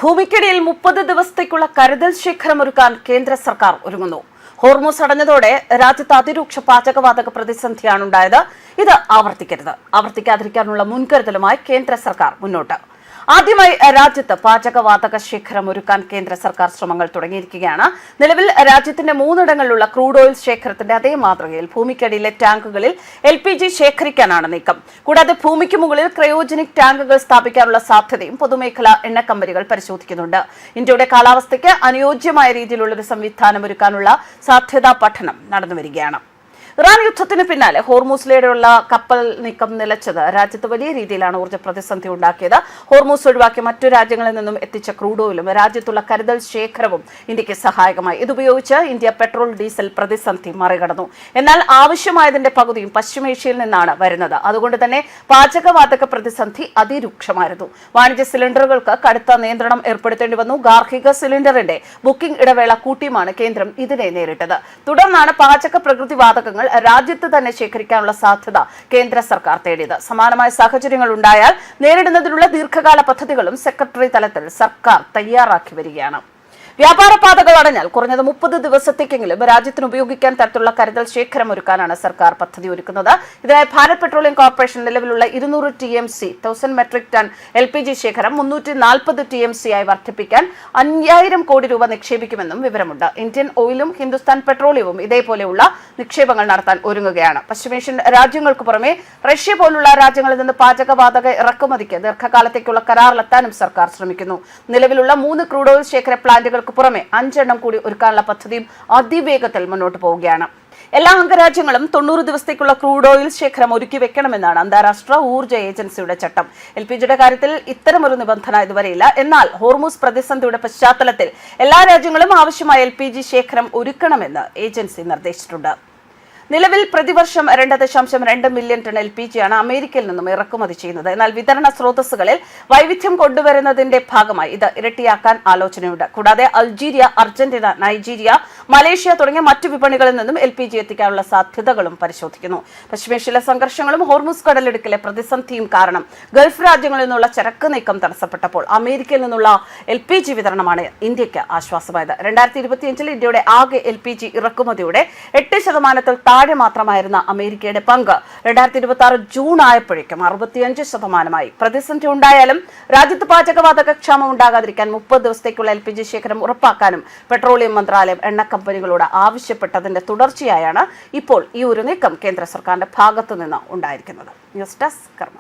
ഭൂമിക്കടിയിൽ 30 ദിവസത്തേക്കുള്ള കരുതൽ ശേഖരമൊരുക്കാൻ കേന്ദ്ര സർക്കാർ ഒരുങ്ങുന്നു. ഹോർമൂസ് അടഞ്ഞതോടെ രാജ്യത്ത് അതിരൂക്ഷ പാചകവാതക പ്രതിസന്ധിയാണ് ഉണ്ടായത്. ഇത് ആവർത്തിക്കാതിരിക്കാനുള്ള മുൻകരുതലുമായി കേന്ദ്ര സർക്കാർ മുന്നോട്ട്. ആദ്യമായി രാജ്യത്ത് പാചകവാതക ശേഖരം ഒരുക്കാൻ കേന്ദ്ര സർക്കാർ ശ്രമങ്ങൾ തുടങ്ങിയിരിക്കുകയാണ്. നിലവിൽ രാജ്യത്തിന്റെ 3 ഇടങ്ങളിലുള്ള ക്രൂഡ് ഓയിൽ ശേഖരത്തിന്റെ അതേ മാതൃകയിൽ ഭൂമിക്കടിയിലെ ടാങ്കുകളിൽ LPG ശേഖരിക്കാനാണ് നീക്കം. കൂടാതെ ഭൂമിക്ക് മുകളിൽ ക്രയോജനിക് ടാങ്കുകൾ സ്ഥാപിക്കാനുള്ള സാധ്യതയും പൊതുമേഖലാ എണ്ണ കമ്പനികൾ പരിശോധിക്കുന്നുണ്ട്. ഇന്ത്യയുടെ കാലാവസ്ഥയ്ക്ക് അനുയോജ്യമായ രീതിയിലുള്ള ഒരു സംവിധാനം ഒരുക്കാനുള്ള സാധ്യതാ പഠനം നടന്നുവരികയാണ്. ഇറാൻ യുദ്ധത്തിന് പിന്നാലെ ഹോർമൂസിലൂടെയുള്ള കപ്പൽ നീക്കം നിലച്ചത് രാജ്യത്ത് വലിയ രീതിയിലാണ് ഊർജ്ജ പ്രതിസന്ധി ഉണ്ടാക്കിയത്. ഹോർമൂസ് ഒഴിവാക്കി മറ്റു രാജ്യങ്ങളിൽ നിന്നും എത്തിച്ച ക്രൂഡ് ഓയിലും രാജ്യത്തുള്ള കരുതൽ ശേഖരവും ഇന്ത്യക്ക് സഹായകമായി. ഇതുപയോഗിച്ച് ഇന്ത്യ പെട്രോൾ ഡീസൽ പ്രതിസന്ധി മറികടന്നു. എന്നാൽ ആവശ്യമായതിന്റെ പകുതിയും പശ്ചിമേഷ്യയിൽ നിന്നാണ് വരുന്നത്. അതുകൊണ്ട് തന്നെ പാചകവാതക പ്രതിസന്ധി അതിരൂക്ഷമായിരുന്നു. വാണിജ്യ സിലിണ്ടറുകൾക്ക് കടുത്ത നിയന്ത്രണം ഏർപ്പെടുത്തേണ്ടി വന്നു. ഗാർഹിക സിലിണ്ടറിന്റെ ബുക്കിംഗ് ഇടവേള കൂട്ടിയുമാണ് കേന്ദ്രം ഇതിനെ നേരിട്ടത്. തുടർന്നാണ് പാചക പ്രകൃതിവാതകങ്ങൾ രാജ്യത്ത് തന്നെ ശേഖരിക്കാനുള്ള സാധ്യത കേന്ദ്ര സർക്കാർ തേടിയത്. സമാനമായ സാഹചര്യങ്ങൾ ഉണ്ടായാൽ നേരിടുന്നതിനുള്ള ദീർഘകാല പദ്ധതികളും സെക്രട്ടറി തലത്തിൽ സർക്കാർ തയ്യാറാക്കി വരികയാണ്. വ്യാപാര പാതകൾ അടഞ്ഞാൽ കുറഞ്ഞത് 30 ദിവസത്തേക്കെങ്കിലും രാജ്യത്തിന് ഉപയോഗിക്കാൻ തരത്തിലുള്ള കരുതൽ ശേഖരം ഒരുക്കാനാണ് സർക്കാർ പദ്ധതി ഒരുക്കുന്നത്. ഇതിനായി ഭാരത് പെട്രോളിയം കോർപ്പറേഷൻ നിലവിലുള്ള 200 TMC 1000 മെട്രിക് ടൺ LPG ശേഖരം 340 TMC ആയി വർദ്ധിപ്പിക്കാൻ 5000 കോടി രൂപ നിക്ഷേപിക്കുമെന്നും വിവരമുണ്ട്. ഇന്ത്യൻ ഓയിലും ഹിന്ദുസ്ഥാൻ പെട്രോളിയവും ഇതേപോലെയുള്ള നിക്ഷേപങ്ങൾ നടത്താൻ ഒരുങ്ങുകയാണ്. പശ്ചിമേഷ്യൻ രാജ്യങ്ങൾക്ക് പുറമെ റഷ്യ പോലുള്ള രാജ്യങ്ങളിൽ നിന്ന് പാചകവാതക ഇറക്കുമതിക്ക് ദീർഘകാലത്തേക്കുള്ള കരാറിലെത്താനും സർക്കാർ ശ്രമിക്കുന്നു. നിലവിലുള്ള 3 ക്രൂഡ് ഓയിൽ ശേഖര പ്ലാന്റുകൾ പുറമെ 5 എണ്ണം കൂടി ഒരുക്കാനുള്ള പദ്ധതിയും അതിവേഗത്തിൽ മുന്നോട്ട് പോവുകയാണ്. എല്ലാ അംഗരാജ്യങ്ങളും 90 ദിവസത്തേക്കുള്ള ക്രൂഡ് ഓയിൽ ശേഖരം ഒരുക്കി വെക്കണമെന്നാണ് അന്താരാഷ്ട്ര ഊർജ്ജ ഏജൻസിയുടെ ചട്ടം. LPGയുടെ കാര്യത്തിൽ ഇത്തരമൊരു നിബന്ധന ഇതുവരെയില്ല. എന്നാൽ ഹോർമൂസ് പ്രതിസന്ധിയുടെ പശ്ചാത്തലത്തിൽ എല്ലാ രാജ്യങ്ങളും ആവശ്യമായ LPG ശേഖരം ഒരുക്കണമെന്ന് ഏജൻസി നിർദ്ദേശിച്ചിട്ടുണ്ട്. നിലവിൽ പ്രതിവർഷം 2.2 മില്യൺ ടൺ LPG ആണ് അമേരിക്കയിൽ നിന്നും ഇറക്കുമതി ചെയ്യുന്നത്. എന്നാൽ വിതരണ സ്രോതസ്സുകളിൽ വൈവിധ്യം കൊണ്ടുവരുന്നതിന്റെ ഭാഗമായി ഇത് ഇരട്ടിയാക്കാൻ ആലോചനയുണ്ട്. കൂടാതെ അൾജീരിയ, അർജന്റീന, നൈജീരിയ, മലേഷ്യ തുടങ്ങിയ മറ്റു വിപണികളിൽ നിന്നും LPG എത്തിക്കാനുള്ള സാധ്യതകളും പരിശോധിക്കുന്നു. പശ്ചിമേഷ്യയിലെ സംഘർഷങ്ങളും ഹോർമൂസ് കടലിടുക്കിലെ പ്രതിസന്ധിയും കാരണം ഗൾഫ് രാജ്യങ്ങളിൽ നിന്നുള്ള ചരക്ക് നീക്കം തടസ്സപ്പെട്ടപ്പോൾ അമേരിക്കയിൽ നിന്നുള്ള LPG വിതരണമാണ് ഇന്ത്യക്ക് ആശ്വാസമായത്. 2025 ഇന്ത്യയുടെ ആകെ LPG ഇറക്കുമതിയുടെ 8% താഴെ മാത്രമായിരുന്ന അമേരിക്കയുടെ പങ്ക് 2026 ജൂൺ ആയപ്പോഴേക്കും 65%. പ്രതിസന്ധി ഉണ്ടായാലും രാജ്യത്ത് പാചകവാതക ക്ഷാമം ഉണ്ടാകാതിരിക്കാൻ 30 ദിവസത്തേക്കുള്ള LPG ശേഖരം ഉറപ്പാക്കാനും പെട്രോളിയം മന്ത്രാലയം എണ്ണ കമ്പനികളോട് ആവശ്യപ്പെട്ടതിന്റെ തുടർച്ചയായാണ് ഇപ്പോൾ ഈ ഒരു നീക്കം കേന്ദ്ര സർക്കാരിന്റെ ഭാഗത്തുനിന്ന് ഉണ്ടായിരിക്കുന്നത്. ന്യൂസ് ഡെസ്ക് കർമ്മ.